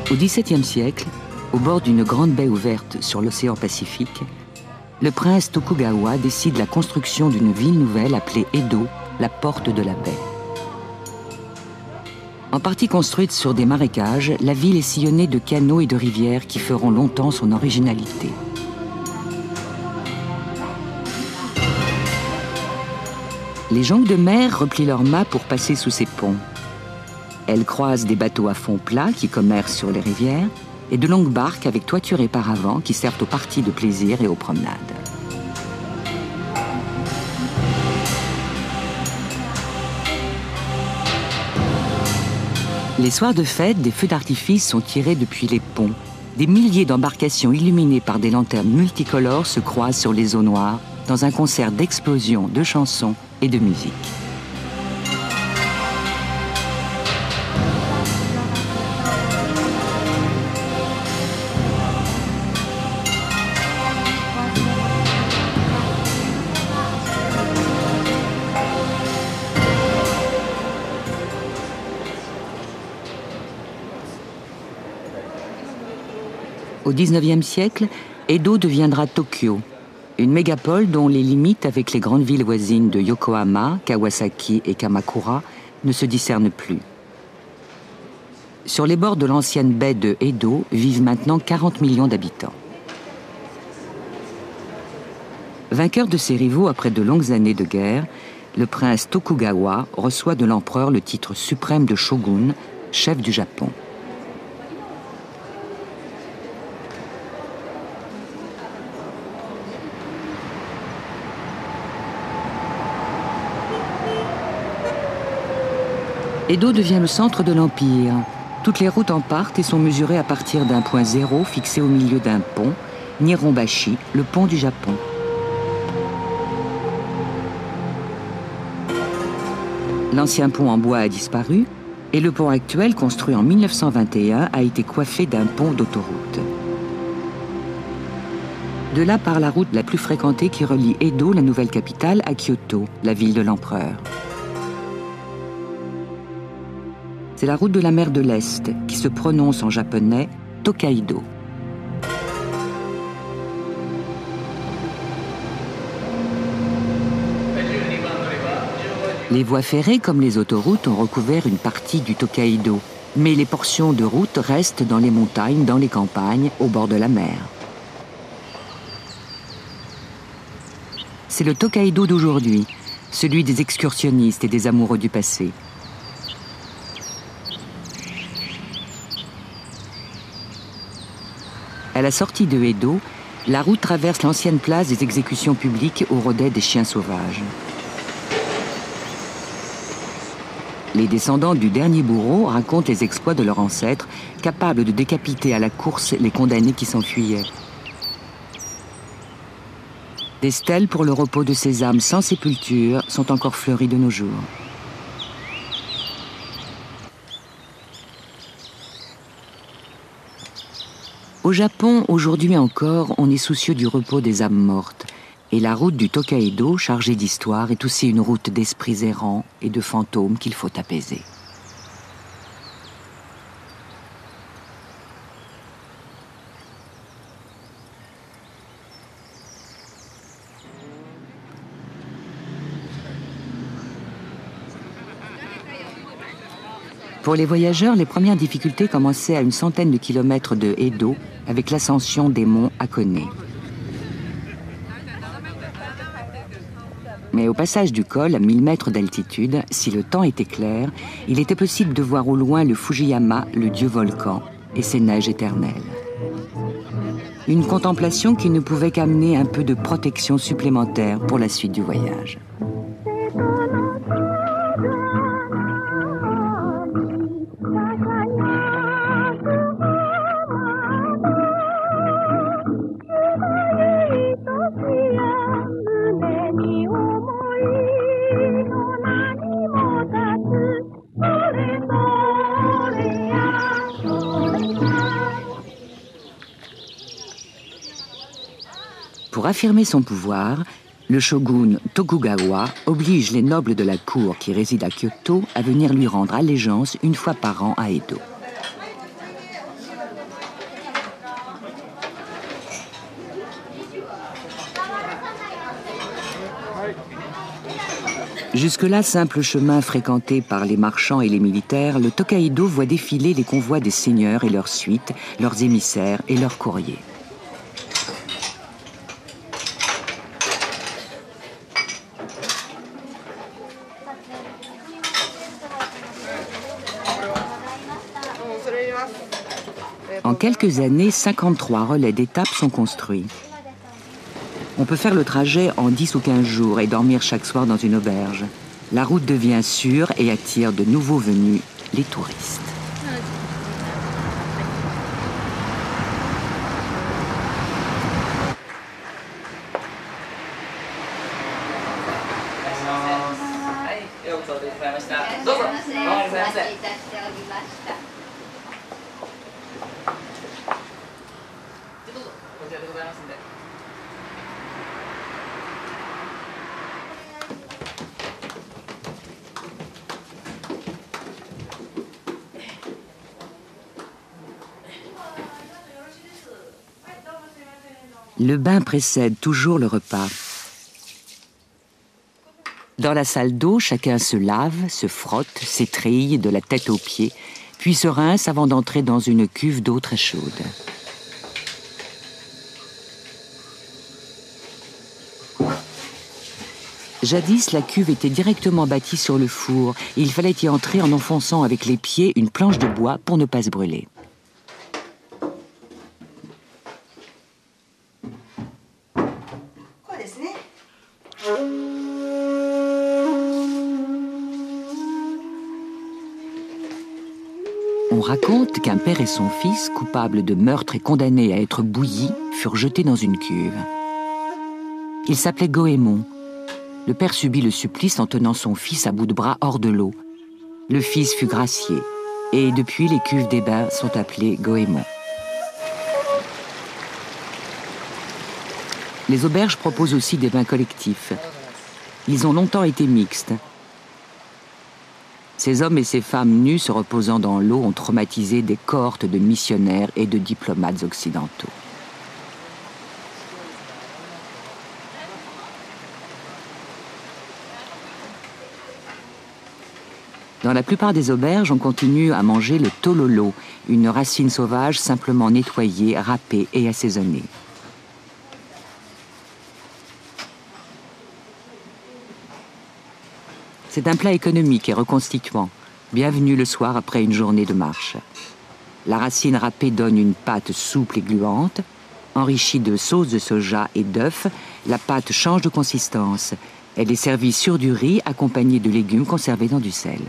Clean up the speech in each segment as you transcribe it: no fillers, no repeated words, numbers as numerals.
Au XVIIe siècle, au bord d'une grande baie ouverte sur l'océan Pacifique, le prince Tokugawa décide la construction d'une ville nouvelle appelée Edo, la porte de la baie. En partie construite sur des marécages, la ville est sillonnée de canaux et de rivières qui feront longtemps son originalité. Les jonques de mer replient leurs mâts pour passer sous ces ponts. Elles croisent des bateaux à fond plat qui commercent sur les rivières et de longues barques avec toiture et paravent qui servent aux parties de plaisir et aux promenades. Les soirs de fête, des feux d'artifice sont tirés depuis les ponts. Des milliers d'embarcations illuminées par des lanternes multicolores se croisent sur les eaux noires dans un concert d'explosions, de chansons et de musique. Au XIXe siècle, Edo deviendra Tokyo, une mégapole dont les limites avec les grandes villes voisines de Yokohama, Kawasaki et Kamakura ne se discernent plus. Sur les bords de l'ancienne baie de Edo vivent maintenant 40 millions d'habitants. Vainqueur de ses rivaux après de longues années de guerre, le prince Tokugawa reçoit de l'empereur le titre suprême de shogun, chef du Japon. Edo devient le centre de l'Empire. Toutes les routes en partent et sont mesurées à partir d'un point zéro fixé au milieu d'un pont, Nihonbashi, le pont du Japon. L'ancien pont en bois a disparu et le pont actuel, construit en 1921, a été coiffé d'un pont d'autoroute. De là part la route la plus fréquentée qui relie Edo, la nouvelle capitale, à Kyoto, la ville de l'empereur. C'est la route de la mer de l'Est, qui se prononce en japonais Tokaido. Les voies ferrées, comme les autoroutes, ont recouvert une partie du Tokaido, mais les portions de route restent dans les montagnes, dans les campagnes, au bord de la mer. C'est le Tokaido d'aujourd'hui, celui des excursionnistes et des amoureux du passé. À la sortie de Edo, la route traverse l'ancienne place des exécutions publiques où rôdaient des chiens sauvages. Les descendants du dernier bourreau racontent les exploits de leurs ancêtres, capables de décapiter à la course les condamnés qui s'enfuyaient. Des stèles pour le repos de ces âmes sans sépulture sont encore fleuries de nos jours. Au Japon, aujourd'hui encore, on est soucieux du repos des âmes mortes. Et la route du Tokaido, chargée d'histoire, est aussi une route d'esprits errants et de fantômes qu'il faut apaiser. Pour les voyageurs, les premières difficultés commençaient à une centaine de kilomètres de Edo, avec l'ascension des monts Hakone. Mais au passage du col, à 1000 mètres d'altitude, si le temps était clair, il était possible de voir au loin le Fujiyama, le dieu volcan, et ses neiges éternelles. Une contemplation qui ne pouvait qu'amener un peu de protection supplémentaire pour la suite du voyage. Pour affirmer son pouvoir, le shogun Tokugawa oblige les nobles de la cour qui résident à Kyoto à venir lui rendre allégeance une fois par an à Edo. Jusque-là, simple chemin fréquenté par les marchands et les militaires, le Tokaido voit défiler les convois des seigneurs et leurs suites, leurs émissaires et leurs courriers. En quelques années, 53 relais d'étapes sont construits. On peut faire le trajet en 10 ou 15 jours et dormir chaque soir dans une auberge. La route devient sûre et attire de nouveaux venus, les touristes. Le bain précède toujours le repas. Dans la salle d'eau, chacun se lave, se frotte, s'étrille de la tête aux pieds, puis se rince avant d'entrer dans une cuve d'eau très chaude. Jadis, la cuve était directement bâtie sur le four. Il fallait y entrer en enfonçant avec les pieds une planche de bois pour ne pas se brûler. On raconte qu'un père et son fils, coupables de meurtre et condamnés à être bouillis, furent jetés dans une cuve. Ils s'appelaient Goemon. Le père subit le supplice en tenant son fils à bout de bras hors de l'eau. Le fils fut gracié, et depuis les cuves des bains sont appelées Goemon. Les auberges proposent aussi des bains collectifs. Ils ont longtemps été mixtes. Ces hommes et ces femmes nus se reposant dans l'eau ont traumatisé des cohortes de missionnaires et de diplomates occidentaux. Dans la plupart des auberges, on continue à manger le tololo, une racine sauvage simplement nettoyée, râpée et assaisonnée. C'est un plat économique et reconstituant, bienvenu le soir après une journée de marche. La racine râpée donne une pâte souple et gluante. Enrichie de sauce de soja et d'œufs, la pâte change de consistance. Elle est servie sur du riz accompagnée de légumes conservés dans du sel.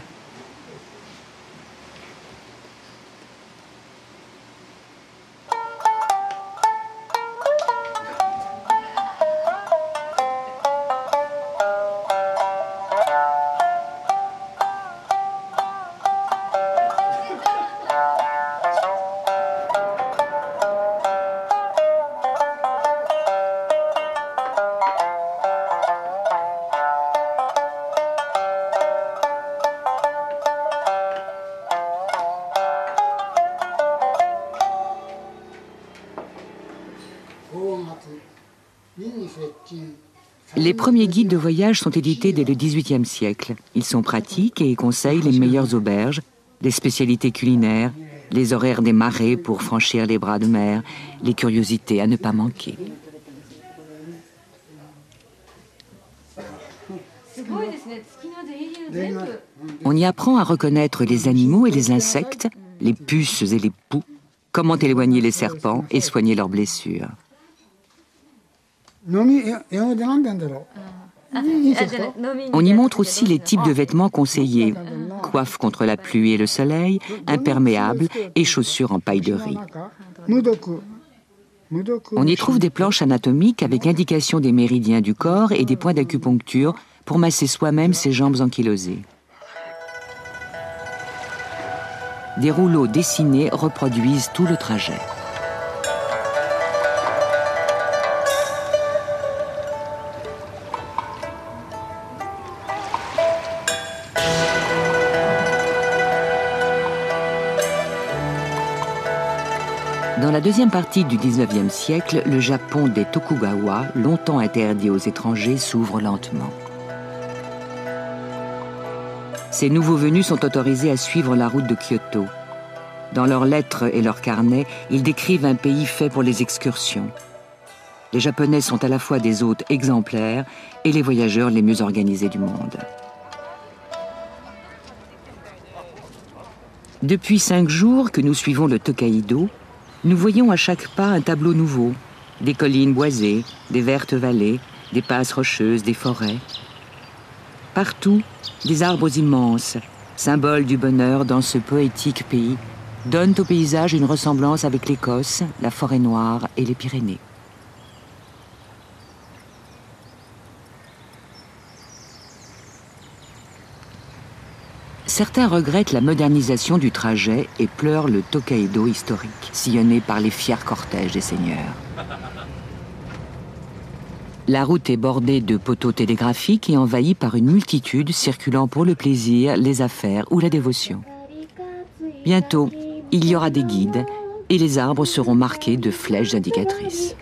Les premiers guides de voyage sont édités dès le XVIIIe siècle. Ils sont pratiques et conseillent les meilleures auberges, les spécialités culinaires, les horaires des marées pour franchir les bras de mer, les curiosités à ne pas manquer. On y apprend à reconnaître les animaux et les insectes, les puces et les poux, comment éloigner les serpents et soigner leurs blessures. On y montre aussi les types de vêtements conseillés. Coiffe contre la pluie et le soleil, imperméable et chaussures en paille de riz. On y trouve des planches anatomiques avec indication des méridiens du corps et des points d'acupuncture pour masser soi-même ses jambes ankylosées. Des rouleaux dessinés reproduisent tout le trajet. Dans la deuxième partie du XIXe siècle, le Japon des Tokugawa, longtemps interdit aux étrangers, s'ouvre lentement. Ces nouveaux venus sont autorisés à suivre la route de Kyoto. Dans leurs lettres et leurs carnets, ils décrivent un pays fait pour les excursions. Les Japonais sont à la fois des hôtes exemplaires et les voyageurs les mieux organisés du monde. Depuis 5 jours que nous suivons le Tōkaidō, nous voyons à chaque pas un tableau nouveau. Des collines boisées, des vertes vallées, des passes rocheuses, des forêts. Partout, des arbres immenses, symboles du bonheur dans ce poétique pays, donnent au paysage une ressemblance avec l'Écosse, la forêt noire et les Pyrénées. Certains regrettent la modernisation du trajet et pleurent le Tōkaidō historique, sillonné par les fiers cortèges des seigneurs. La route est bordée de poteaux télégraphiques et envahie par une multitude circulant pour le plaisir, les affaires ou la dévotion. Bientôt, il y aura des guides et les arbres seront marqués de flèches indicatrices.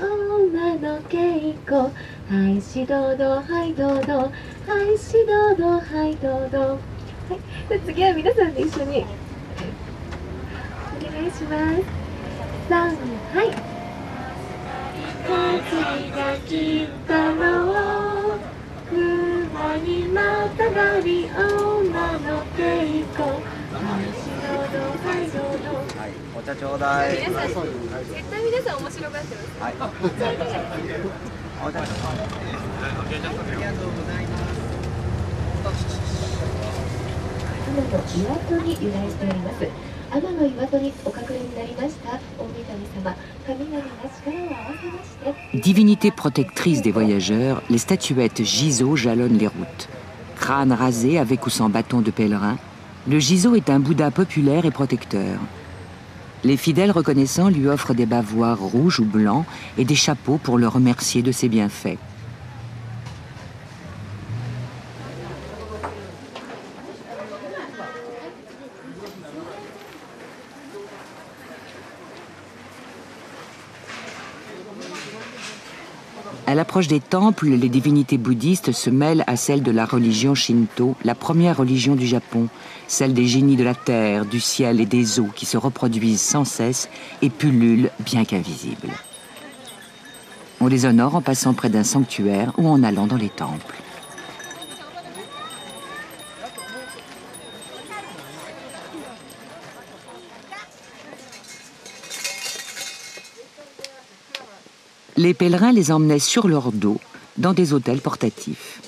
Divinité protectrice des voyageurs, les statuettes Jizo jalonnent les routes. Crâne rasé avec ou sans bâton de pèlerin, le Jizo est un Bouddha populaire et protecteur. Les fidèles reconnaissants lui offrent des bavoirs rouges ou blancs et des chapeaux pour le remercier de ses bienfaits. À l'approche des temples, les divinités bouddhistes se mêlent à celles de la religion Shinto, la première religion du Japon, celle des génies de la terre, du ciel et des eaux qui se reproduisent sans cesse et pullulent bien qu'invisibles. On les honore en passant près d'un sanctuaire ou en allant dans les temples. Les pèlerins les emmenaient sur leur dos dans des hôtels portatifs.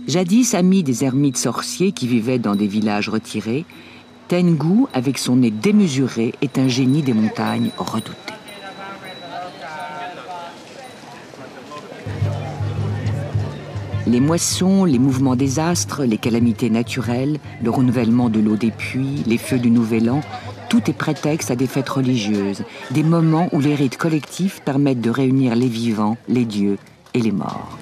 Jadis ami des ermites sorciers qui vivaient dans des villages retirés, Tengu, avec son nez démesuré, est un génie des montagnes redouté. Les moissons, les mouvements des astres, les calamités naturelles, le renouvellement de l'eau des puits, les feux du Nouvel An, tout est prétexte à des fêtes religieuses, des moments où les rites collectifs permettent de réunir les vivants, les dieux et les morts.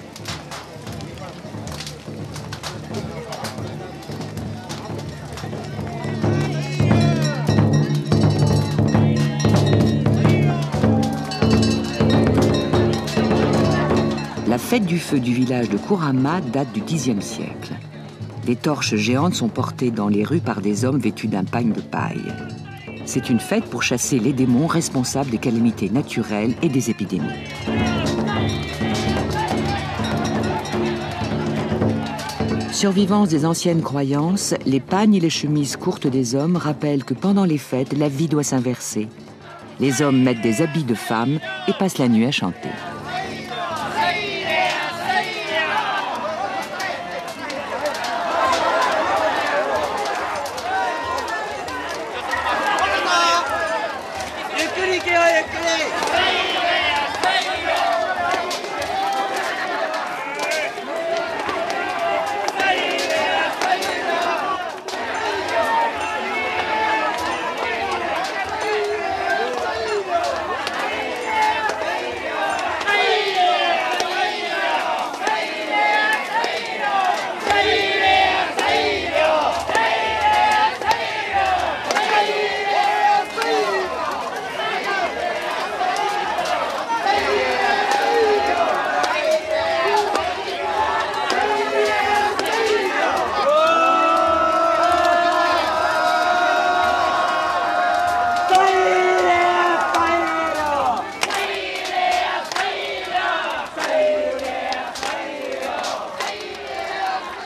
La fête du feu du village de Kurama date du Xe siècle. Des torches géantes sont portées dans les rues par des hommes vêtus d'un pagne de paille. C'est une fête pour chasser les démons responsables des calamités naturelles et des épidémies. Survivance des anciennes croyances, les pagnes et les chemises courtes des hommes rappellent que pendant les fêtes, la vie doit s'inverser. Les hommes mettent des habits de femmes et passent la nuit à chanter.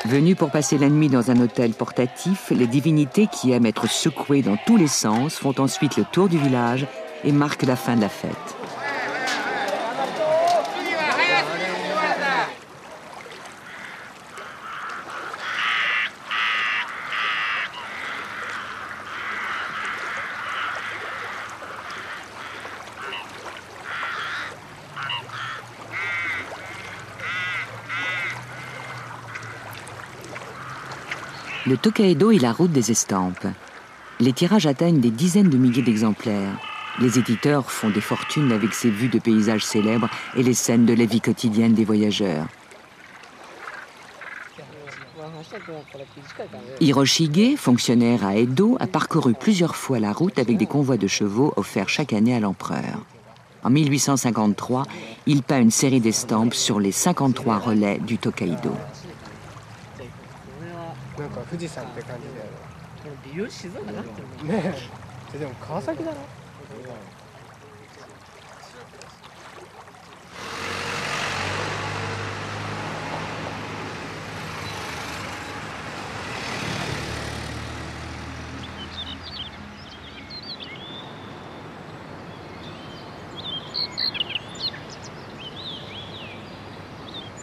Venus pour passer la nuit dans un hôtel portatif, les divinités qui aiment être secouées dans tous les sens font ensuite le tour du village et marquent la fin de la fête. Le Tokaido est la route des estampes. Les tirages atteignent des dizaines de milliers d'exemplaires. Les éditeurs font des fortunes avec ces vues de paysages célèbres et les scènes de la vie quotidienne des voyageurs. Hiroshige, fonctionnaire à Edo, a parcouru plusieurs fois la route avec des convois de chevaux offerts chaque année à l'empereur. En 1853, il peint une série d'estampes sur les 53 relais du Tokaido.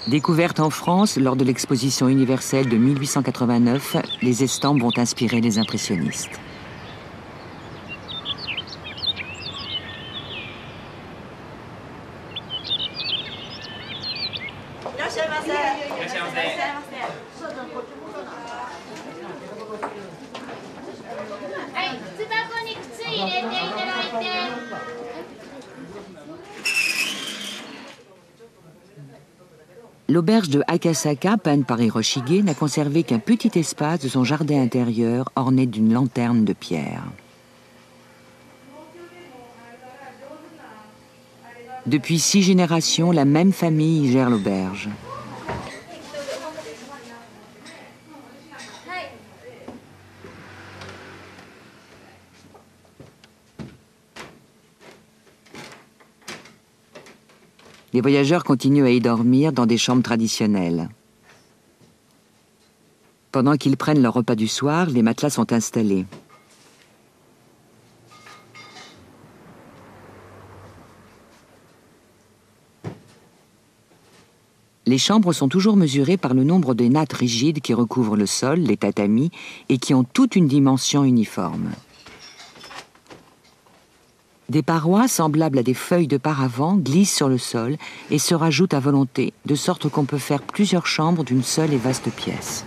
Découverte en France lors de l'exposition universelle de 1889, les estampes vont inspirer les impressionnistes. L'auberge de Akasaka, peinte par Hiroshige, n'a conservé qu'un petit espace de son jardin intérieur orné d'une lanterne de pierre. Depuis 6 générations, la même famille gère l'auberge. Les voyageurs continuent à y dormir dans des chambres traditionnelles. Pendant qu'ils prennent leur repas du soir, les matelas sont installés. Les chambres sont toujours mesurées par le nombre de nattes rigides qui recouvrent le sol, les tatamis, et qui ont toute une dimension uniforme. Des parois semblables à des feuilles de paravent glissent sur le sol et se rajoutent à volonté, de sorte qu'on peut faire plusieurs chambres d'une seule et vaste pièce.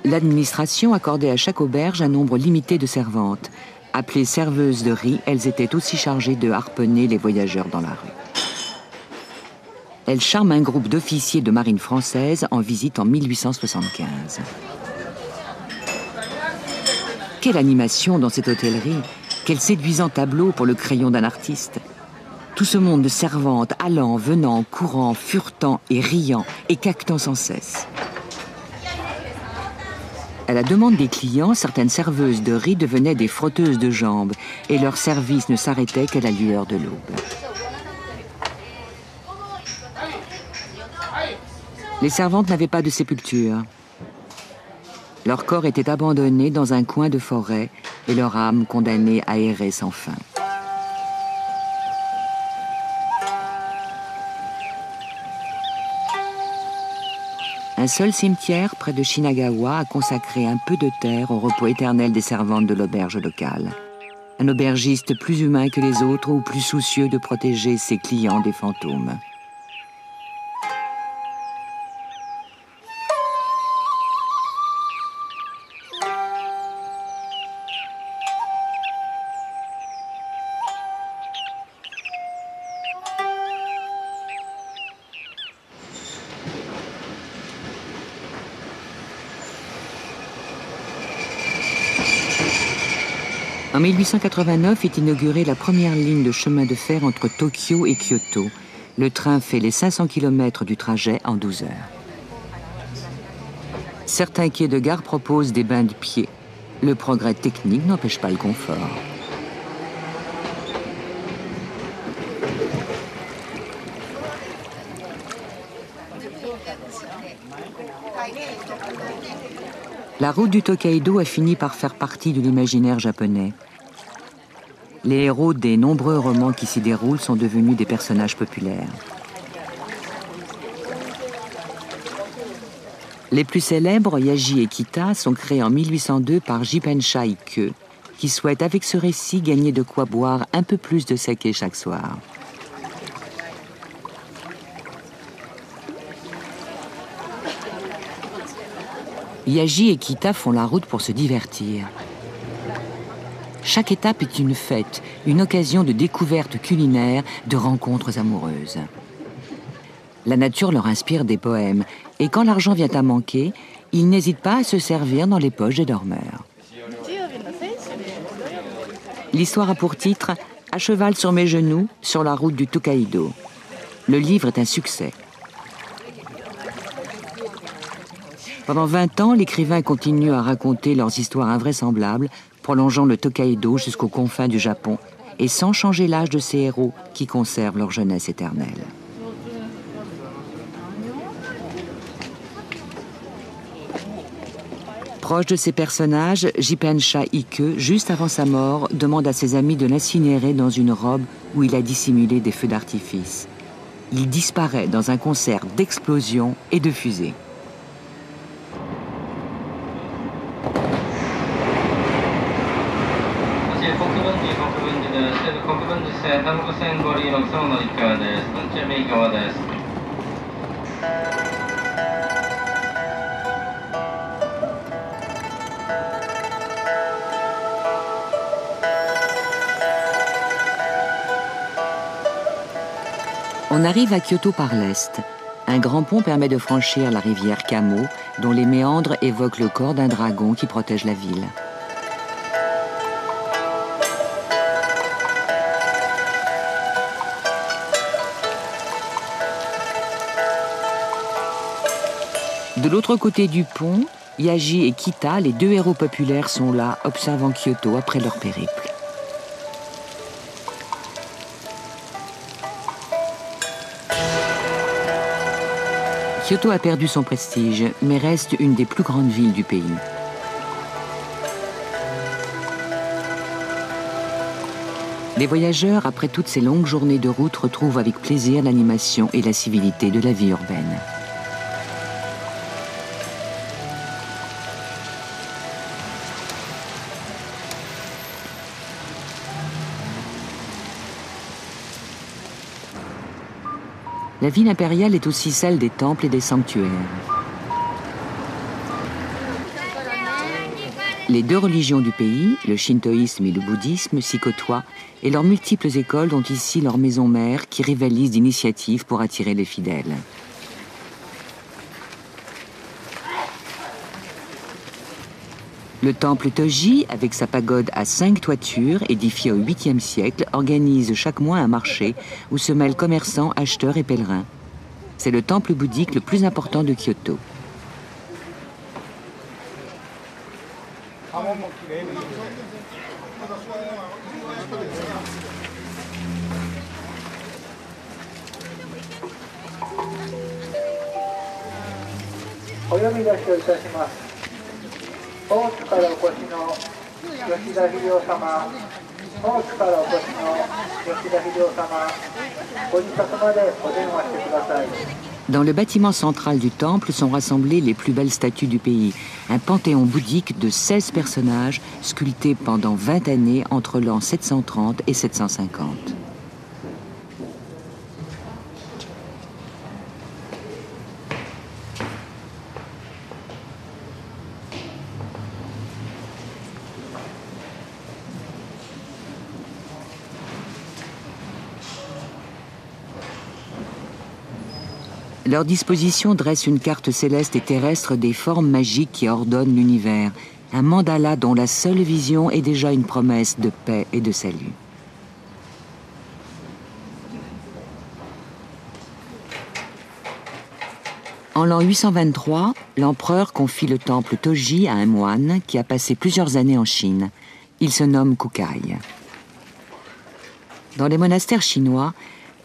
L'administration accordait à chaque auberge un nombre limité de servantes. Appelées serveuses de riz, elles étaient aussi chargées de harponner les voyageurs dans la rue. Elles charment un groupe d'officiers de marine française en visite en 1875. Quelle animation dans cette hôtellerie! Quel séduisant tableau pour le crayon d'un artiste! Tout ce monde de servantes allant, venant, courant, furetant et riant et caquetant sans cesse. À la demande des clients, certaines serveuses de riz devenaient des frotteuses de jambes et leur service ne s'arrêtait qu'à la lueur de l'aube. Les servantes n'avaient pas de sépulture. Leur corps était abandonné dans un coin de forêt et leur âme condamnée à errer sans fin. Un seul cimetière près de Shinagawa a consacré un peu de terre au repos éternel des servantes de l'auberge locale. Un aubergiste plus humain que les autres ou plus soucieux de protéger ses clients des fantômes. En 1889 est inaugurée la première ligne de chemin de fer entre Tokyo et Kyoto. Le train fait les 500 km du trajet en 12 heures. Certains quais de gare proposent des bains de pieds. Le progrès technique n'empêche pas le confort. La route du Tokaido a fini par faire partie de l'imaginaire japonais. Les héros des nombreux romans qui s'y déroulent sont devenus des personnages populaires. Les plus célèbres, Yaji et Kita, sont créés en 1802 par Jipensha Ike, qui souhaite avec ce récit gagner de quoi boire un peu plus de saké chaque soir. Yaji et Kita font la route pour se divertir. Chaque étape est une fête, une occasion de découverte culinaire, de rencontres amoureuses. La nature leur inspire des poèmes, et quand l'argent vient à manquer, ils n'hésitent pas à se servir dans les poches des dormeurs. L'histoire a pour titre « À cheval sur mes genoux, sur la route du Tokaido ». Le livre est un succès. Pendant 20 ans, l'écrivain continue à raconter leurs histoires invraisemblables, prolongeant le Tokaido jusqu'aux confins du Japon, et sans changer l'âge de ces héros qui conservent leur jeunesse éternelle. Proche de ces personnages, Jipensha Ike, juste avant sa mort, demande à ses amis de l'incinérer dans une robe où il a dissimulé des feux d'artifice. Il disparaît dans un concert d'explosions et de fusées. On arrive à Kyoto par l'est. Un grand pont permet de franchir la rivière Kamo, dont les méandres évoquent le corps d'un dragon qui protège la ville. De l'autre côté du pont, Yaji et Kita, les deux héros populaires, sont là, observant Kyoto après leur périple. Kyoto a perdu son prestige, mais reste une des plus grandes villes du pays. Les voyageurs, après toutes ces longues journées de route, retrouvent avec plaisir l'animation et la civilité de la vie urbaine. La ville impériale est aussi celle des temples et des sanctuaires. Les deux religions du pays, le shintoïsme et le bouddhisme, s'y côtoient, et leurs multiples écoles ont ici leur maison mère qui rivalisent d'initiatives pour attirer les fidèles. Le temple Toji, avec sa pagode à 5 toitures, édifié au 8e siècle, organise chaque mois un marché où se mêlent commerçants, acheteurs et pèlerins. C'est le temple bouddhique le plus important de Kyoto. Dans le bâtiment central du temple sont rassemblées les plus belles statues du pays. Un panthéon bouddhique de 16 personnages sculptés pendant 20 années entre l'an 730 et 750. Leur disposition dresse une carte céleste et terrestre des formes magiques qui ordonnent l'univers, un mandala dont la seule vision est déjà une promesse de paix et de salut. En l'an 823, l'empereur confie le temple Toji à un moine qui a passé plusieurs années en Chine. Il se nomme Kukai. Dans les monastères chinois,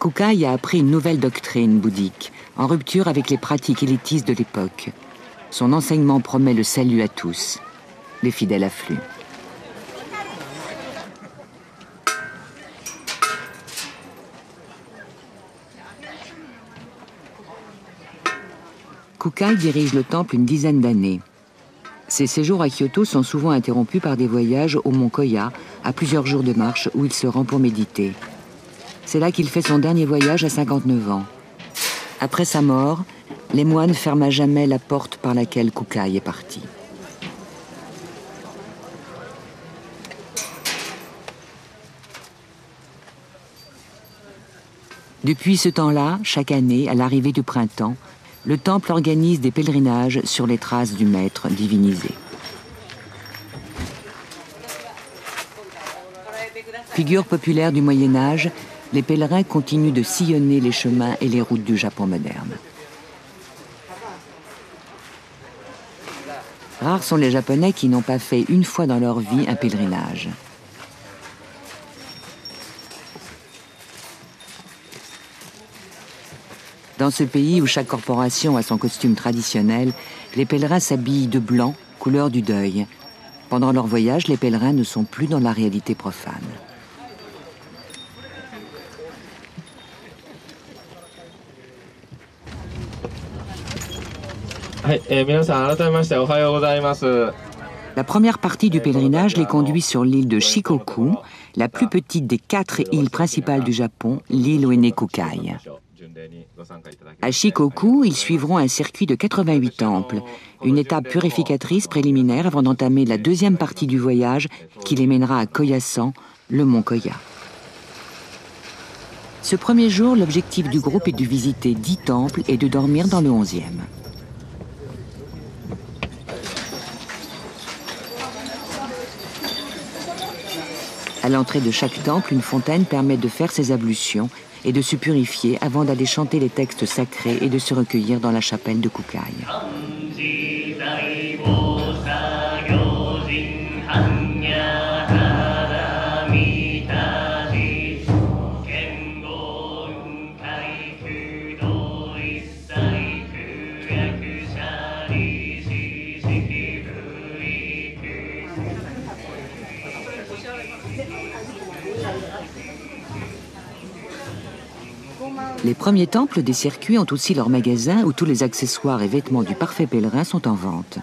Kukai a appris une nouvelle doctrine bouddhique, en rupture avec les pratiques élitistes de l'époque. Son enseignement promet le salut à tous. Les fidèles affluent. Kukai dirige le temple une dizaine d'années. Ses séjours à Kyoto sont souvent interrompus par des voyages au mont Koya, à plusieurs jours de marche où il se rend pour méditer. C'est là qu'il fait son dernier voyage à 59 ans. Après sa mort, les moines ferment à jamais la porte par laquelle Kukai est parti. Depuis ce temps-là, chaque année, à l'arrivée du printemps, le temple organise des pèlerinages sur les traces du maître divinisé. Figure populaire du Moyen-Âge, les pèlerins continuent de sillonner les chemins et les routes du Japon moderne. Rares sont les Japonais qui n'ont pas fait une fois dans leur vie un pèlerinage. Dans ce pays où chaque corporation a son costume traditionnel, les pèlerins s'habillent de blanc, couleur du deuil. Pendant leur voyage, les pèlerins ne sont plus dans la réalité profane. La première partie du pèlerinage les conduit sur l'île de Shikoku, la plus petite des 4 îles principales du Japon, l'île où est né Kukai. À Shikoku, ils suivront un circuit de 88 temples, une étape purificatrice préliminaire avant d'entamer la deuxième partie du voyage qui les mènera à Koyasan, le mont Koya. Ce premier jour, l'objectif du groupe est de visiter 10 temples et de dormir dans le 11e. À l'entrée de chaque temple, une fontaine permet de faire ses ablutions et de se purifier avant d'aller chanter les textes sacrés et de se recueillir dans la chapelle de Kukai. Les premiers temples des circuits ont aussi leur magasin où tous les accessoires et vêtements du parfait pèlerin sont en vente.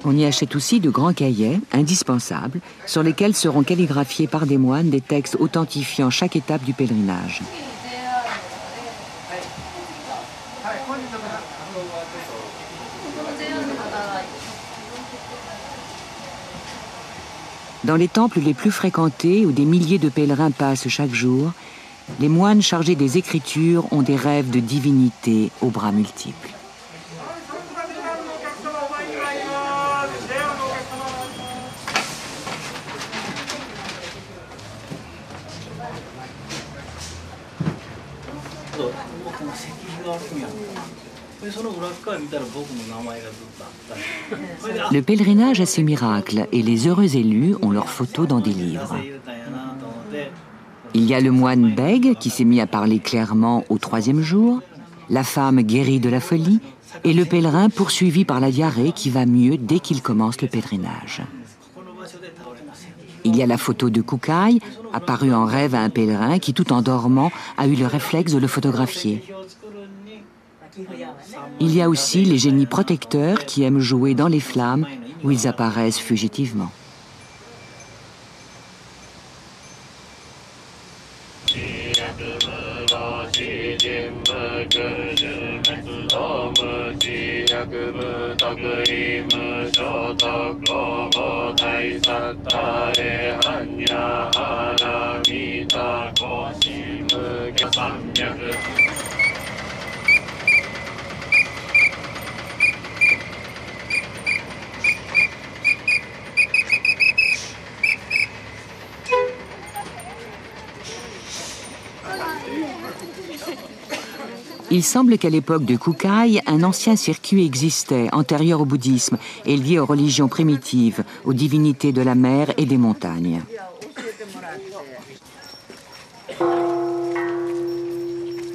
On y achète aussi de grands cahiers, indispensables, sur lesquels seront calligraphiés par des moines des textes authentifiant chaque étape du pèlerinage. Dans les temples les plus fréquentés, où des milliers de pèlerins passent chaque jour, les moines chargés des écritures ont des rêves de divinité aux bras multiples. Le pèlerinage a ses miracles et les heureux élus ont leurs photos dans des livres. Il y a le moine Bègue qui s'est mis à parler clairement au 3e jour, la femme guérie de la folie et le pèlerin poursuivi par la diarrhée qui va mieux dès qu'il commence le pèlerinage. Il y a la photo de Kukai, apparue en rêve à un pèlerin qui, tout en dormant, a eu le réflexe de le photographier. Il y a aussi les génies protecteurs qui aiment jouer dans les flammes où ils apparaissent fugitivement. Il semble qu'à l'époque de Kukai, un ancien circuit existait, antérieur au bouddhisme, et lié aux religions primitives, aux divinités de la mer et des montagnes.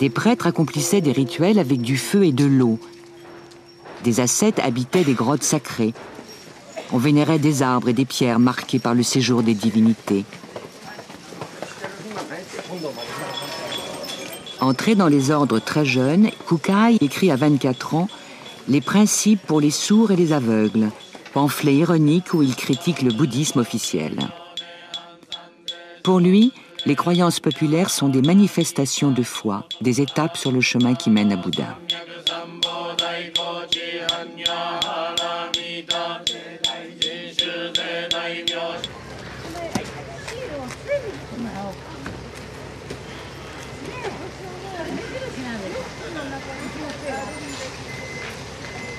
Des prêtres accomplissaient des rituels avec du feu et de l'eau. Des ascètes habitaient des grottes sacrées. On vénérait des arbres et des pierres marqués par le séjour des divinités. Entré dans les ordres très jeunes, Kukai écrit à 24 ans « Les principes pour les sourds et les aveugles », pamphlet ironique où il critique le bouddhisme officiel. Pour lui, les croyances populaires sont des manifestations de foi, des étapes sur le chemin qui mène à Bouddha.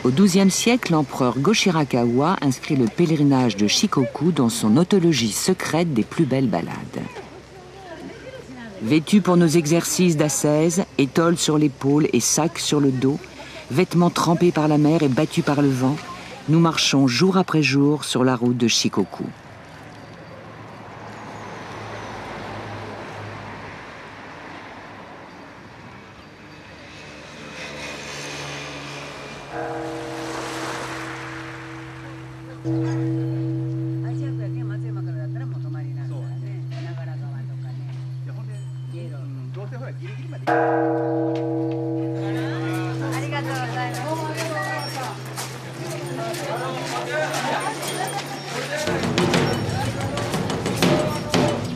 Au XIIe siècle, l'empereur Go-Shirakawa inscrit le pèlerinage de Shikoku dans son autologie secrète des plus belles ballades. Vêtus pour nos exercices d'ascèse, étoiles sur l'épaule et sacs sur le dos, vêtements trempés par la mer et battus par le vent, nous marchons jour après jour sur la route de Shikoku.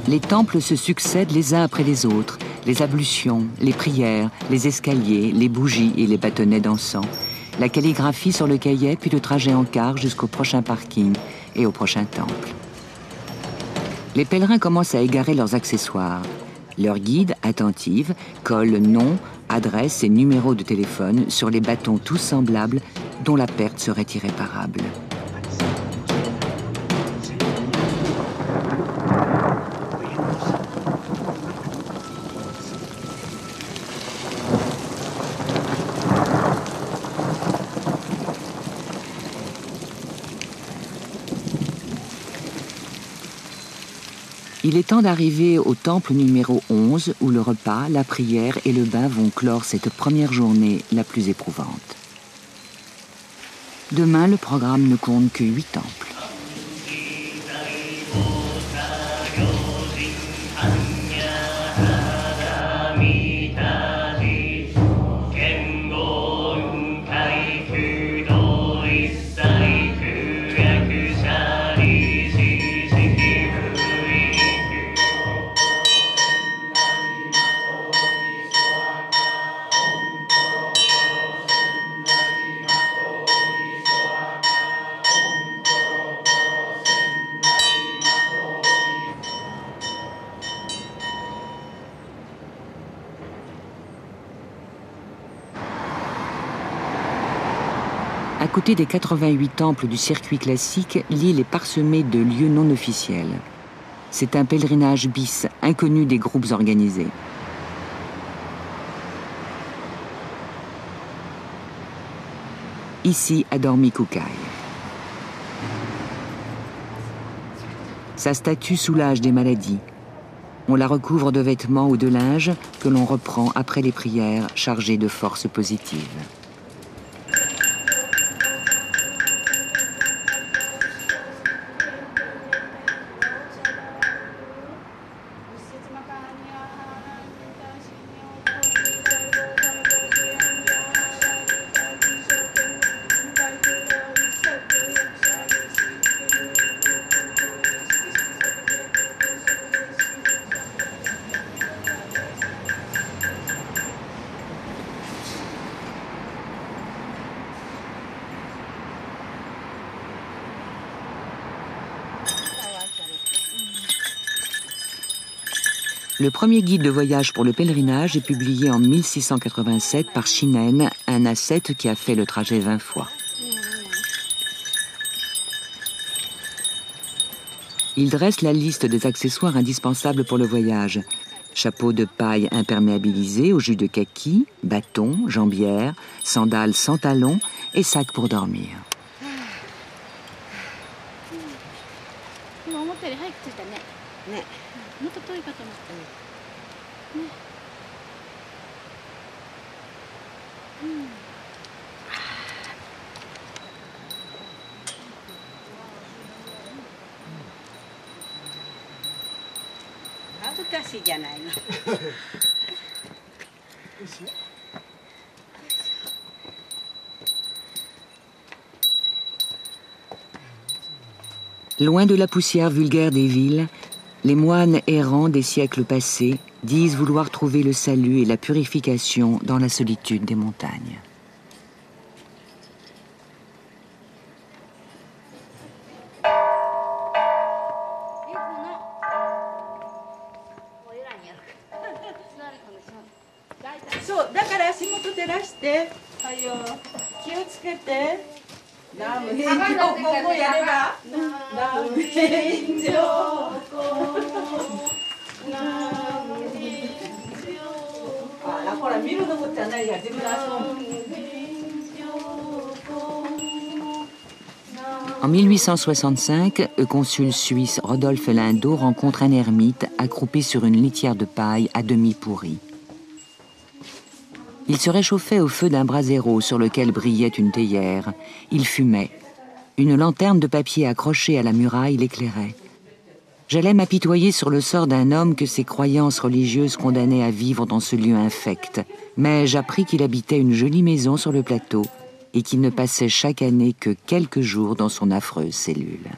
Les temples se succèdent les uns après les autres, les ablutions, les prières, les escaliers, les bougies et les bâtonnets d'encens, la calligraphie sur le caillet, puis le trajet en car jusqu'au prochain parking et au prochain temple. Les pèlerins commencent à égarer leurs accessoires. Leur guide, attentive, colle nom, adresse et numéro de téléphone sur les bâtons tous semblables dont la perte serait irréparable. Il est temps d'arriver au temple numéro 11 où le repas, la prière et le bain vont clore cette première journée la plus éprouvante. Demain, le programme ne compte que 8 temples. À côté des 88 temples du circuit classique, l'île est parsemée de lieux non officiels. C'est un pèlerinage bis, inconnu des groupes organisés. Ici a dormi Kukai. Sa statue soulage des maladies. On la recouvre de vêtements ou de linge que l'on reprend après les prières chargées de force positive. Le premier guide de voyage pour le pèlerinage est publié en 1687 par Shinen, un ascète qui a fait le trajet 20 fois. Il dresse la liste des accessoires indispensables pour le voyage. Chapeau de paille imperméabilisé au jus de kaki, bâton, jambière, sandales sans talons et sac pour dormir. Loin de la poussière vulgaire des villes, les moines errants des siècles passés disent vouloir trouver le salut et la purification dans la solitude des montagnes. En 1865, le consul suisse Rodolphe Lindeau rencontre un ermite accroupi sur une litière de paille à demi pourrie. Il se réchauffait au feu d'un brasero sur lequel brillait une théière. Il fumait. Une lanterne de papier accrochée à la muraille l'éclairait. J'allais m'apitoyer sur le sort d'un homme que ses croyances religieuses condamnaient à vivre dans ce lieu infect. Mais j'appris qu'il habitait une jolie maison sur le plateau et qu'il ne passait chaque année que quelques jours dans son affreuse cellule.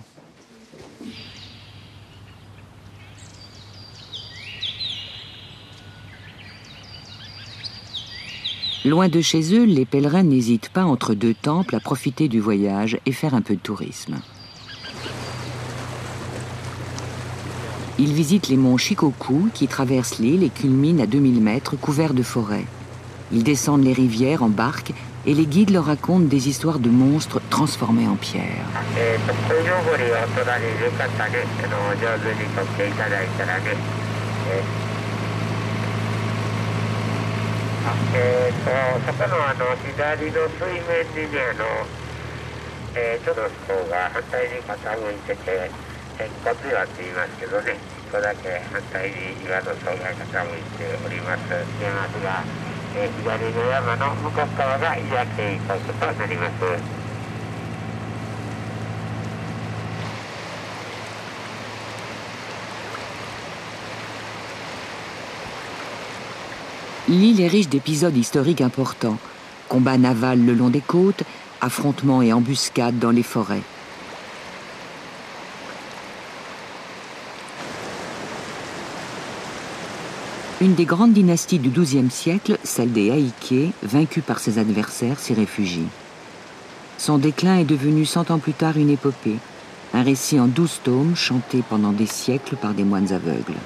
Loin de chez eux, les pèlerins n'hésitent pas entre deux temples à profiter du voyage et faire un peu de tourisme. Ils visitent les monts Shikoku qui traversent l'île et culminent à 2000 mètres couverts de forêts. Ils descendent les rivières en barque et les guides leur racontent des histoires de monstres transformés en pierre. L'île est riche d'épisodes historiques importants. Combats navals le long des côtes, affrontements et embuscades dans les forêts. Une des grandes dynasties du XIIe siècle, celle des Aïké, vaincue par ses adversaires, s'y réfugie. Son déclin est devenu 100 ans plus tard une épopée, un récit en 12 tomes chanté pendant des siècles par des moines aveugles.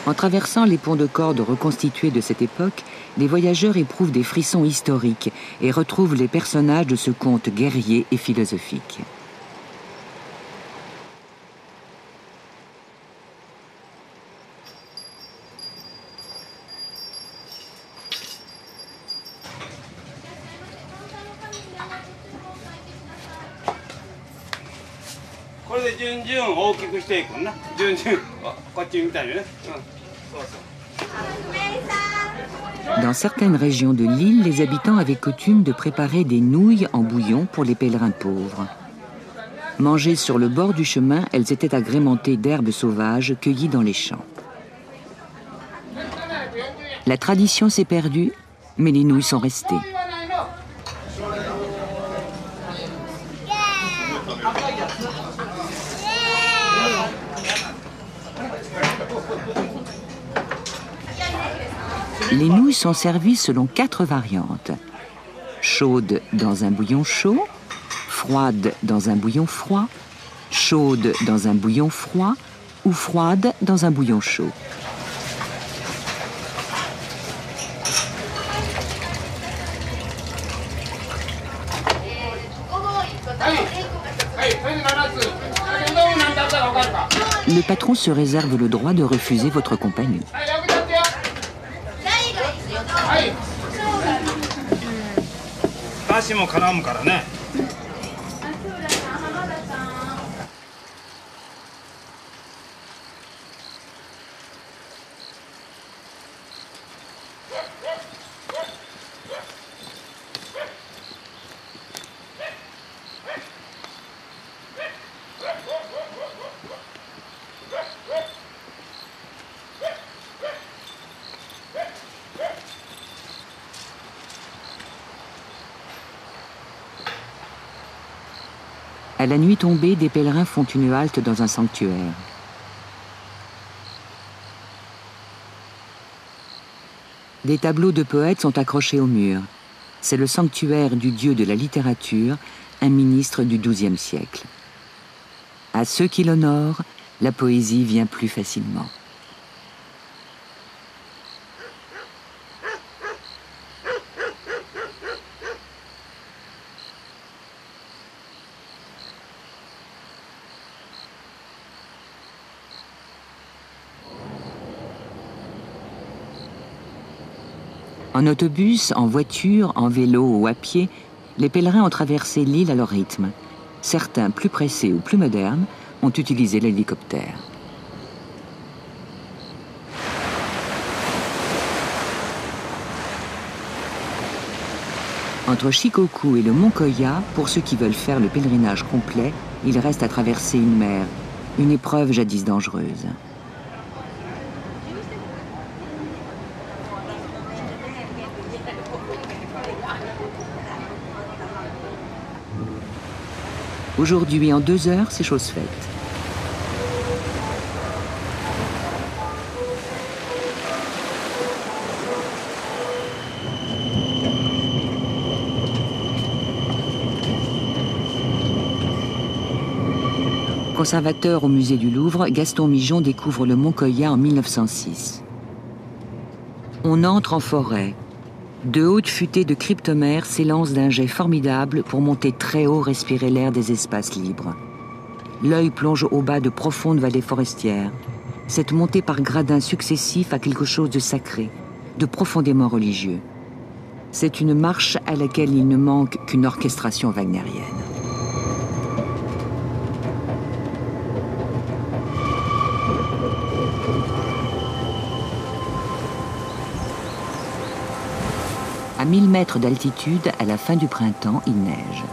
En traversant les ponts de corde reconstitués de cette époque, les voyageurs éprouvent des frissons historiques et retrouvent les personnages de ce conte guerrier et philosophique. Dans certaines régions de l'île, les habitants avaient coutume de préparer des nouilles en bouillon pour les pèlerins pauvres. Mangées sur le bord du chemin, elles étaient agrémentées d'herbes sauvages cueillies dans les champs. La tradition s'est perdue, mais les nouilles sont restées. Les nouilles sont servies selon 4 variantes. Chaudes dans un bouillon chaud, froides dans un bouillon froid, chaudes dans un bouillon froid ou froides dans un bouillon chaud. le patron se réserve le droit de refuser votre compagnie. À la nuit tombée, des pèlerins font une halte dans un sanctuaire. Des tableaux de poètes sont accrochés au mur. C'est le sanctuaire du dieu de la littérature, un ministre du XIIe siècle. À ceux qui l'honorent, la poésie vient plus facilement. En autobus, en voiture, en vélo ou à pied, les pèlerins ont traversé l'île à leur rythme. Certains, plus pressés ou plus modernes, ont utilisé l'hélicoptère. Entre Shikoku et le mont Koya, pour ceux qui veulent faire le pèlerinage complet, il reste à traverser une mer, une épreuve jadis dangereuse. Aujourd'hui, en 2 heures, c'est chose faite. Conservateur au musée du Louvre, Gaston Migeon découvre le mont Koya en 1906. On entre en forêt. De hautes futaies de cryptomères s'élancent d'un jet formidable pour monter très haut, respirer l'air des espaces libres. L'œil plonge au bas de profondes vallées forestières. Cette montée par gradins successifs a quelque chose de sacré, de profondément religieux. C'est une marche à laquelle il ne manque qu'une orchestration wagnérienne. À 1000 mètres d'altitude, à la fin du printemps, il neige.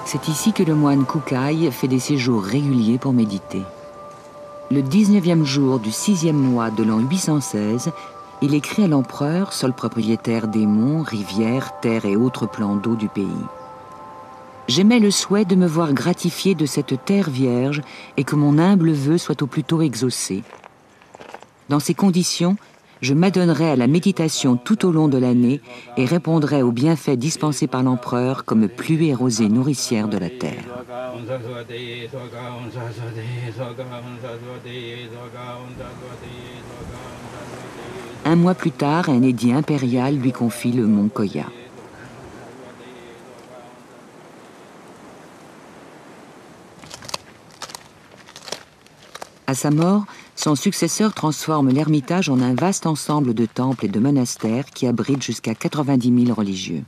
C'est ici que le moine Kukai fait des séjours réguliers pour méditer. Le 19e jour du 6e mois de l'an 816, il écrit à l'empereur, seul propriétaire des monts, rivières, terres et autres plans d'eau du pays. J'émets le souhait de me voir gratifié de cette terre vierge et que mon humble vœu soit au plus tôt exaucé. Dans ces conditions, je m'adonnerai à la méditation tout au long de l'année et répondrai aux bienfaits dispensés par l'empereur comme pluie et rosée nourricière de la terre. Un mois plus tard, un édit impérial lui confie le mont Koya. À sa mort, son successeur transforme l'Ermitage en un vaste ensemble de temples et de monastères qui abritent jusqu'à 90 000 religieux.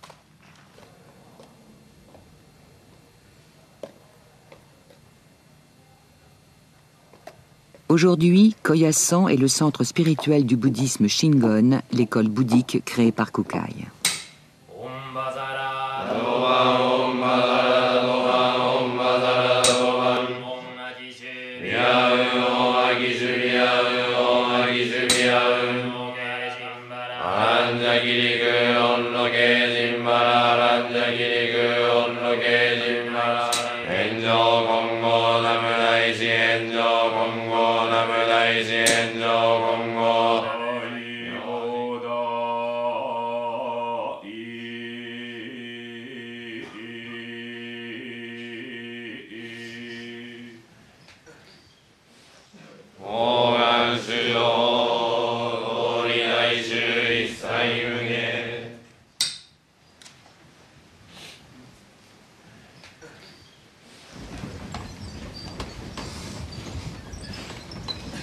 Aujourd'hui, Koyasan est le centre spirituel du bouddhisme Shingon, l'école bouddhique créée par Kukai.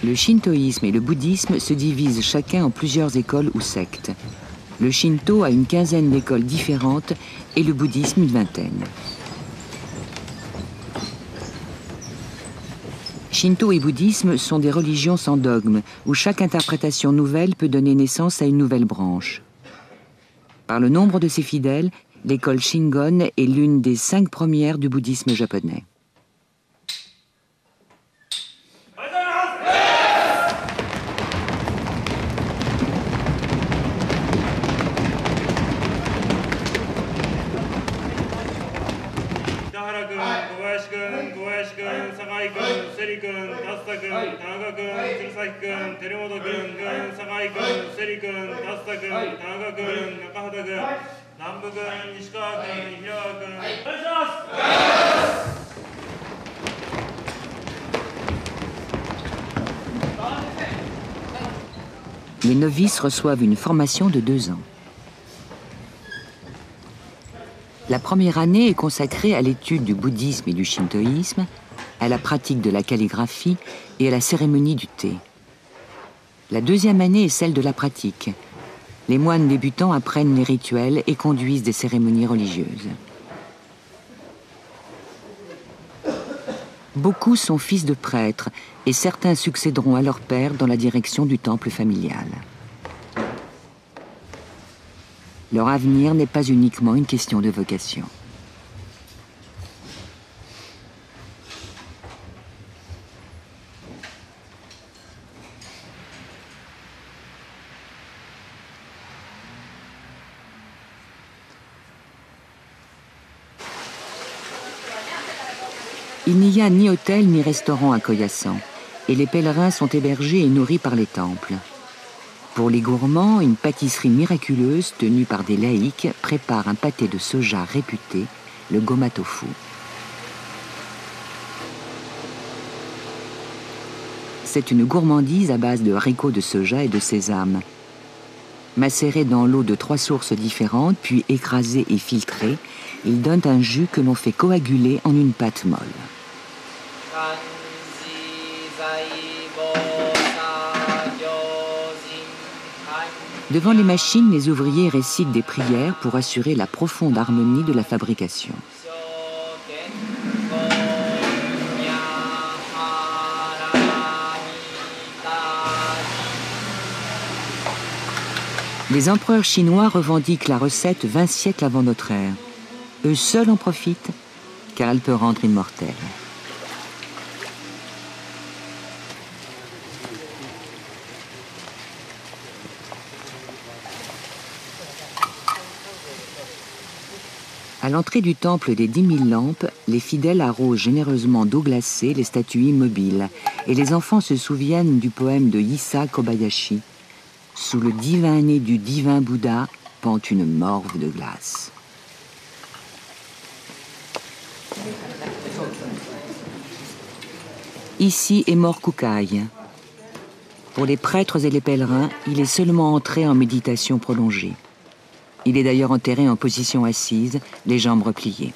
Le shintoïsme et le bouddhisme se divisent chacun en plusieurs écoles ou sectes. Le shinto a une quinzaine d'écoles différentes et le bouddhisme une vingtaine. Shinto et bouddhisme sont des religions sans dogme, où chaque interprétation nouvelle peut donner naissance à une nouvelle branche. Par le nombre de ses fidèles, l'école Shingon est l'une des 5 premières du bouddhisme japonais. Les novices reçoivent une formation de 2 ans. La première année est consacrée à l'étude du bouddhisme et du shintoïsme, à la pratique de la calligraphie et à la cérémonie du thé. La deuxième année est celle de la pratique. Les moines débutants apprennent les rituels et conduisent des cérémonies religieuses. Beaucoup sont fils de prêtres et certains succéderont à leur père dans la direction du temple familial. Leur avenir n'est pas uniquement une question de vocation. Il n'y a ni hôtel ni restaurant à Koyasan, et les pèlerins sont hébergés et nourris par les temples. Pour les gourmands, une pâtisserie miraculeuse tenue par des laïcs prépare un pâté de soja réputé, le goma tofu. C'est une gourmandise à base de haricots de soja et de sésame. Macéré dans l'eau de 3 sources différentes, puis écrasé et filtré, il donne un jus que l'on fait coaguler en une pâte molle. Devant les machines, les ouvriers récitent des prières pour assurer la profonde harmonie de la fabrication. Les empereurs chinois revendiquent la recette 20 siècles avant notre ère. Eux seuls en profitent, car elle peut rendre immortelle. À l'entrée du temple des 10 000 lampes, les fidèles arrosent généreusement d'eau glacée les statues immobiles, et les enfants se souviennent du poème de Issa Kobayashi. Sous le divin nez du divin Bouddha pend une morve de glace. Ici est mort Kukai. Pour les prêtres et les pèlerins, il est seulement entré en méditation prolongée. Il est d'ailleurs enterré en position assise, les jambes repliées.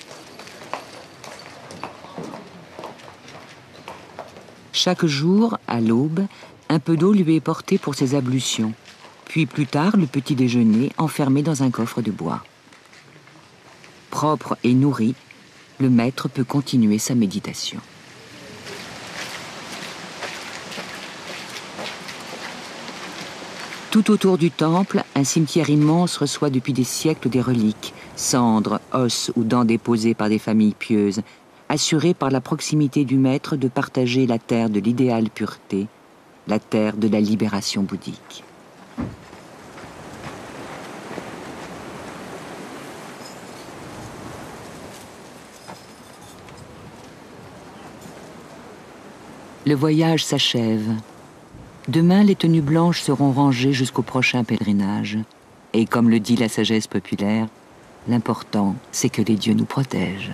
Chaque jour, à l'aube, un peu d'eau lui est portée pour ses ablutions, puis plus tard le petit déjeuner enfermé dans un coffre de bois. Propre et nourri, le maître peut continuer sa méditation. Tout autour du temple, un cimetière immense reçoit depuis des siècles des reliques, cendres, os ou dents déposées par des familles pieuses, assurées par la proximité du maître de partager la terre de l'idéal pureté, la terre de la libération bouddhique. Le voyage s'achève. Demain, les tenues blanches seront rangées jusqu'au prochain pèlerinage. Et comme le dit la sagesse populaire, l'important, c'est que les dieux nous protègent.